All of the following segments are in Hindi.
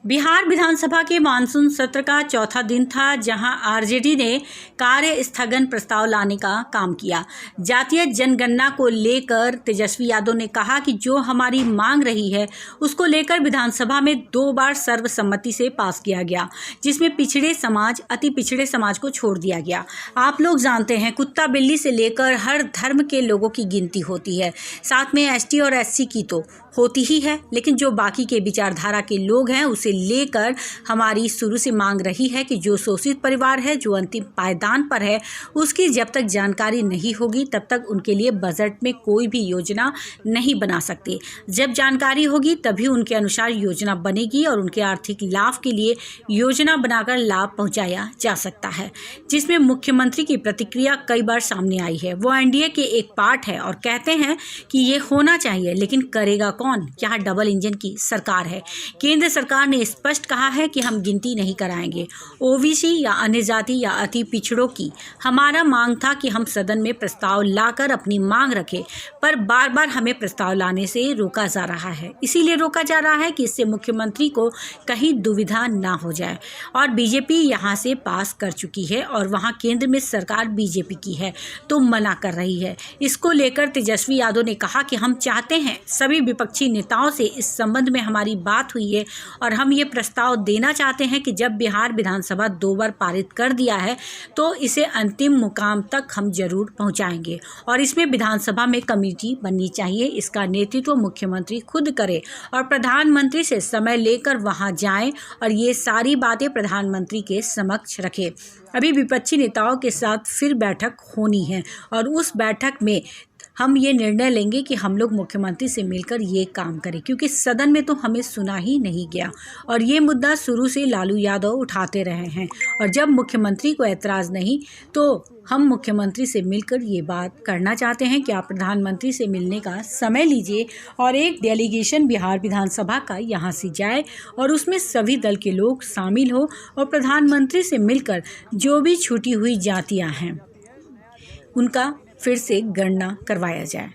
बिहार विधानसभा के मानसून सत्र का चौथा दिन था, जहां आरजेडी ने कार्य स्थगन प्रस्ताव लाने का काम किया। जातीय जनगणना को लेकर तेजस्वी यादव ने कहा कि जो हमारी मांग रही है उसको लेकर विधानसभा में 2 बार सर्वसम्मति से पास किया गया, जिसमें पिछड़े समाज, अति पिछड़े समाज को छोड़ दिया गया। आप लोग जानते हैं, कुत्ता बिल्ली से लेकर हर धर्म के लोगों की गिनती होती है, साथ में एसटी और एससी की तो होती ही है, लेकिन जो बाकी के विचारधारा के लोग हैं उसे लेकर हमारी शुरू से मांग रही है कि जो शोषित परिवार है, जो अंतिम पायदान पर है, उसकी जब तक जानकारी नहीं होगी तब तक उनके लिए बजट में कोई भी योजना नहीं बना सकते। जब जानकारी होगी तभी उनके अनुसार योजना बनेगी और उनके आर्थिक लाभ के लिए योजना बनाकर लाभ पहुंचाया जा सकता है, जिसमें मुख्यमंत्री की प्रतिक्रिया कई बार सामने आई है। वो एनडीए के एक पार्ट है और कहते हैं कि ये होना चाहिए, लेकिन करेगा कौन? यहाँ डबल इंजन की सरकार है। केंद्र सरकार ने स्पष्ट कहा है कि हम गिनती नहीं कराएंगे ओबीसी या अन्य जाति या अति पिछड़ों की। हमारा मांग था कि हम सदन में प्रस्ताव लाकर अपनी मांग रखें, पर बार बार हमें प्रस्ताव लाने से रोका जा रहा है। इसीलिए रोका जा रहा है कि इससे मुख्यमंत्री को कहीं दुविधा ना हो जाए। और बीजेपी यहाँ से पास कर चुकी है और वहाँ केंद्र में सरकार बीजेपी की है, तो मना कर रही है। इसको लेकर तेजस्वी यादव ने कहा कि हम चाहते हैं, सभी विपक्षी नेताओं से इस संबंध में हमारी बात हुई है और हम ये प्रस्ताव देना चाहते हैं कि जब बिहार विधानसभा 2 बार पारित कर दिया है तो इसे अंतिम मुकाम तक हम जरूर पहुंचाएंगे और इसमें विधानसभा में कमेटी बननी चाहिए। इसका नेतृत्व मुख्यमंत्री खुद करे और प्रधानमंत्री से समय लेकर वहां जाएं और ये सारी बातें प्रधानमंत्री के समक्ष रखें। अभी विपक्षी नेताओं के साथ फिर बैठक होनी है और उस बैठक में हम ये निर्णय लेंगे कि हम लोग मुख्यमंत्री से मिलकर ये काम करें, क्योंकि सदन में तो हमें सुना ही नहीं गया और ये मुद्दा शुरू से लालू यादव उठाते रहे हैं। और जब मुख्यमंत्री को ऐतराज़ नहीं तो हम मुख्यमंत्री से मिलकर ये बात करना चाहते हैं कि आप प्रधानमंत्री से मिलने का समय लीजिए और एक डेलीगेशन बिहार विधानसभा का यहाँ से जाए और उसमें सभी दल के लोग शामिल हो और प्रधानमंत्री से मिलकर जो भी छूटी हुई जातियाँ हैं उनका फिर से गणना करवाया जाए।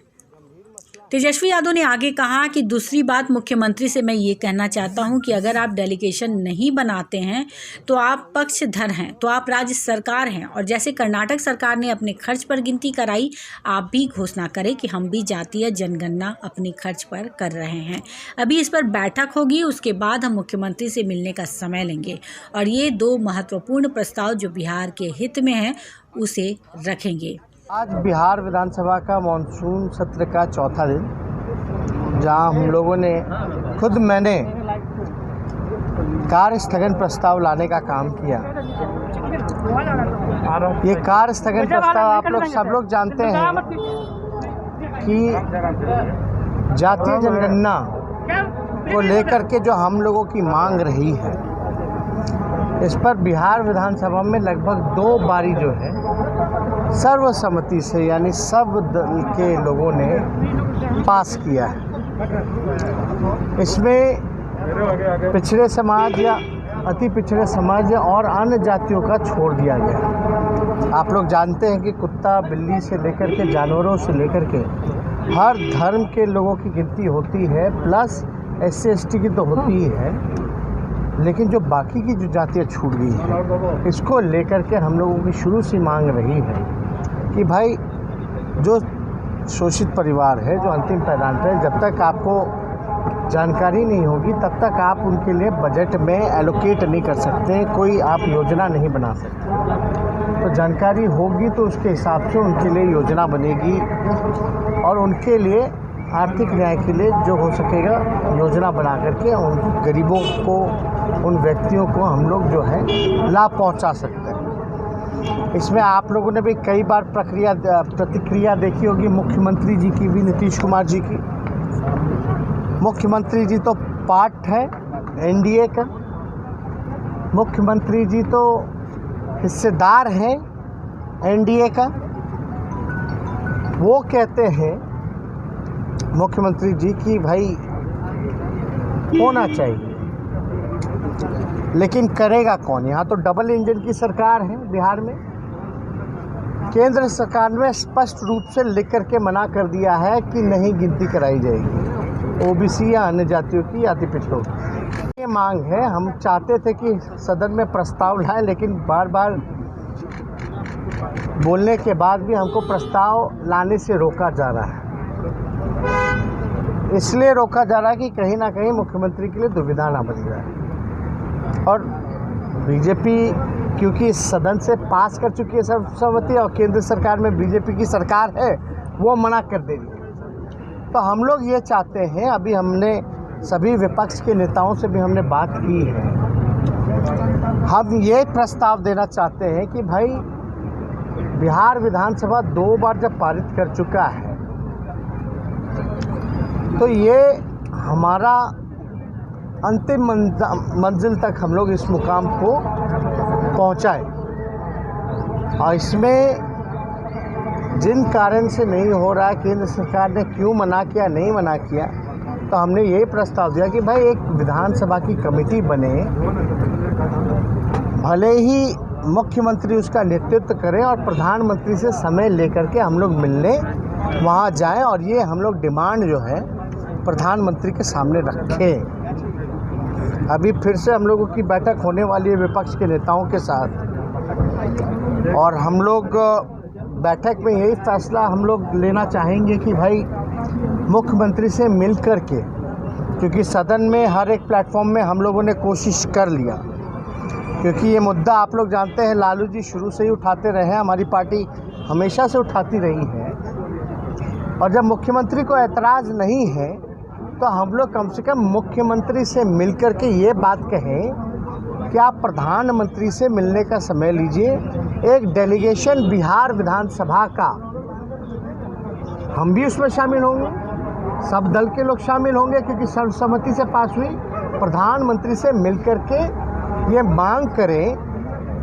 तेजस्वी यादव ने आगे कहा कि दूसरी बात मुख्यमंत्री से मैं ये कहना चाहता हूं कि अगर आप डेलीगेशन नहीं बनाते हैं तो आप पक्षधर हैं, तो आप राज्य सरकार हैं और जैसे कर्नाटक सरकार ने अपने खर्च पर गिनती कराई, आप भी घोषणा करें कि हम भी जातीय जनगणना अपने खर्च पर कर रहे हैं। अभी इस पर बैठक होगी, उसके बाद हम मुख्यमंत्री से मिलने का समय लेंगे और ये 2 महत्वपूर्ण प्रस्ताव जो बिहार के हित में हैं उसे रखेंगे। आज बिहार विधानसभा का मानसून सत्र का चौथा दिन, जहां हम लोगों ने मैंने कार्य स्थगन प्रस्ताव लाने का काम किया। ये कार्य स्थगन प्रस्ताव आप लोग सब लोग जानते हैं कि जातीय जनगणना को लेकर के जो हम लोगों की मांग रही है, इस पर बिहार विधानसभा में लगभग 2 बारी जो है सर्वसम्मति से, यानी सब दल के लोगों ने पास किया है। इसमें पिछड़े समाज या अति पिछड़े समाज और अन्य जातियों का छोड़ दिया गया। आप लोग जानते हैं कि कुत्ता बिल्ली से लेकर के जानवरों से लेकर के हर धर्म के लोगों की गिनती होती है, प्लस SC ST की तो होती ही है, लेकिन जो बाकी की जो जातियाँ छूट गई हैं, इसको लेकर के हम लोगों की शुरू से मांग रही है कि भाई जो शोषित परिवार है, जो अंतिम पायदान पर है, जब तक आपको जानकारी नहीं होगी तब तक आप उनके लिए बजट में एलोकेट नहीं कर सकते, कोई आप योजना नहीं बना सकते। तो जानकारी होगी तो उसके हिसाब से उनके लिए योजना बनेगी और उनके लिए आर्थिक न्याय के लिए जो हो सकेगा योजना बना करके उन गरीबों को, उन व्यक्तियों को हम लोग जो है लाभ पहुंचा सकते हैं। इसमें आप लोगों ने भी कई बार प्रतिक्रिया देखी होगी मुख्यमंत्री जी की भी, नीतीश कुमार जी की। मुख्यमंत्री जी तो पार्ट है एनडीए का, मुख्यमंत्री जी तो हिस्सेदार हैं एनडीए का। वो कहते हैं मुख्यमंत्री जी की भाई होना चाहिए, लेकिन करेगा कौन? यहाँ तो डबल इंजन की सरकार है बिहार में। केंद्र सरकार ने स्पष्ट रूप से लिख करके मना कर दिया है कि नहीं गिनती कराई जाएगी ओबीसी या अन्य जातियों की, अति पिछड़ों की। ये मांग है। हम चाहते थे कि सदन में प्रस्ताव लाएं, लेकिन बार बार बोलने के बाद भी हमको प्रस्ताव लाने से रोका जा रहा है। इसलिए रोका जा रहा है कि कहीं ना कहीं मुख्यमंत्री के लिए दुविधा ना बन जाए। और बीजेपी क्योंकि इस सदन से पास कर चुकी है सर्वसम्मति, और केंद्र सरकार में बीजेपी की सरकार है, वो मना कर दे रही है। तो हम लोग ये चाहते हैं, अभी हमने सभी विपक्ष के नेताओं से भी हमने बात की है, हम ये प्रस्ताव देना चाहते हैं कि भाई बिहार विधानसभा 2 बार जब पारित कर चुका है, तो ये हमारा अंतिम मंजिल तक हम लोग इस मुकाम को पहुंचाए। और इसमें जिन कारण से नहीं हो रहा है, केंद्र सरकार ने क्यों मना किया, नहीं मना किया, तो हमने यही प्रस्ताव दिया कि भाई एक विधानसभा की कमेटी बने, भले ही मुख्यमंत्री उसका नेतृत्व करें और प्रधानमंत्री से समय लेकर के हम लोग मिलने वहाँ जाएं, और ये हम लोग डिमांड जो है प्रधानमंत्री के सामने रखें। अभी फिर से हम लोगों की बैठक होने वाली है विपक्ष के नेताओं के साथ, और हम लोग बैठक में यही फैसला हम लोग लेना चाहेंगे कि भाई मुख्यमंत्री से मिल कर के, क्योंकि सदन में हर एक प्लेटफॉर्म में हम लोगों ने कोशिश कर लिया, क्योंकि ये मुद्दा आप लोग जानते हैं लालू जी शुरू से ही उठाते रहे हैं, हमारी पार्टी हमेशा से उठाती रही है। और जब मुख्यमंत्री को ऐतराज़ नहीं है, तो हम लोग कम से कम मुख्यमंत्री से मिल कर के ये बात कहें कि आप प्रधानमंत्री से मिलने का समय लीजिए। एक डेलीगेशन बिहार विधानसभा का, हम भी उसमें शामिल होंगे, सब दल के लोग शामिल होंगे, क्योंकि सर्वसम्मति से पास हुई। प्रधानमंत्री से मिल कर के ये मांग करें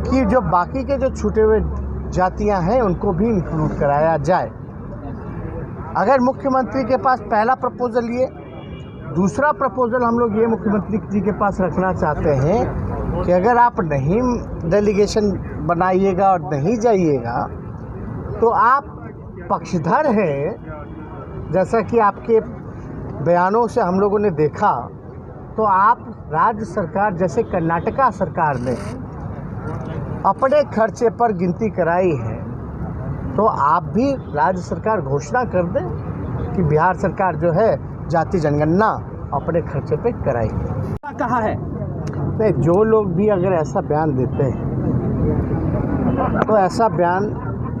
कि जो बाकी के जो छूटे हुए जातियां हैं उनको भी इंक्लूड कराया जाए। अगर मुख्यमंत्री के पास पहला प्रपोजल ये, दूसरा प्रपोजल हम लोग ये मुख्यमंत्री जी के पास रखना चाहते हैं कि अगर आप नहीं डेलीगेशन बनाइएगा और नहीं जाइएगा, तो आप पक्षधर हैं, जैसा कि आपके बयानों से हम लोगों ने देखा, तो आप राज्य सरकार जैसे कर्नाटका सरकार ने अपने खर्चे पर गिनती कराई है, तो आप भी राज्य सरकार घोषणा कर दें कि बिहार सरकार जो है जाति जनगणना अपने खर्चे पे कराएगी। कहा है नहीं, जो लोग भी अगर ऐसा बयान देते हैं तो ऐसा बयान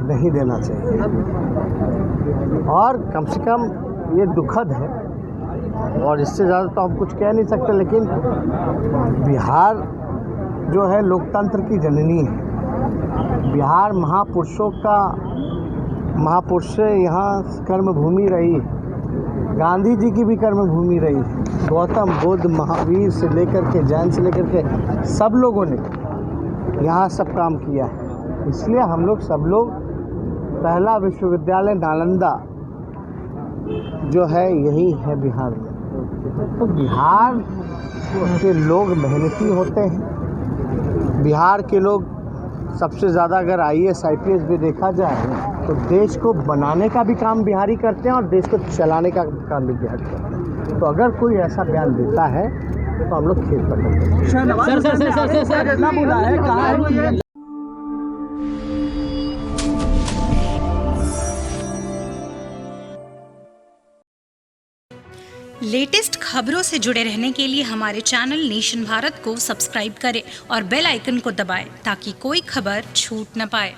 नहीं देना चाहिए, और कम से कम ये दुखद है, और इससे ज़्यादा तो हम कुछ कह नहीं सकते। लेकिन बिहार जो है लोकतंत्र की जननी है, बिहार महापुरुष से यहाँ कर्मभूमि रही, गांधी जी की भी कर्मभूमि रही, गौतम बुद्ध, महावीर से लेकर के जैन से लेकर के सब लोगों ने यहाँ सब काम किया है। इसलिए हम लोग सब लोग पहला विश्वविद्यालय नालंदा जो है यही है बिहार में। तो बिहार के लोग मेहनती होते हैं, बिहार के लोग सबसे ज़्यादा अगर IAS IPS भी देखा जाए तो देश को बनाने का भी काम बिहारी करते हैं और देश को चलाने का काम भी बिहारी करते हैं। तो अगर कोई ऐसा बयान देता है तो हम लोग खेत पकड़ते हैं। सर कितना बोला है, कहा है? लेटेस्ट खबरों से जुड़े रहने के लिए हमारे चैनल नेशन भारत को सब्सक्राइब करें और बेल आइकन को दबाएं ताकि कोई खबर छूट न पाए।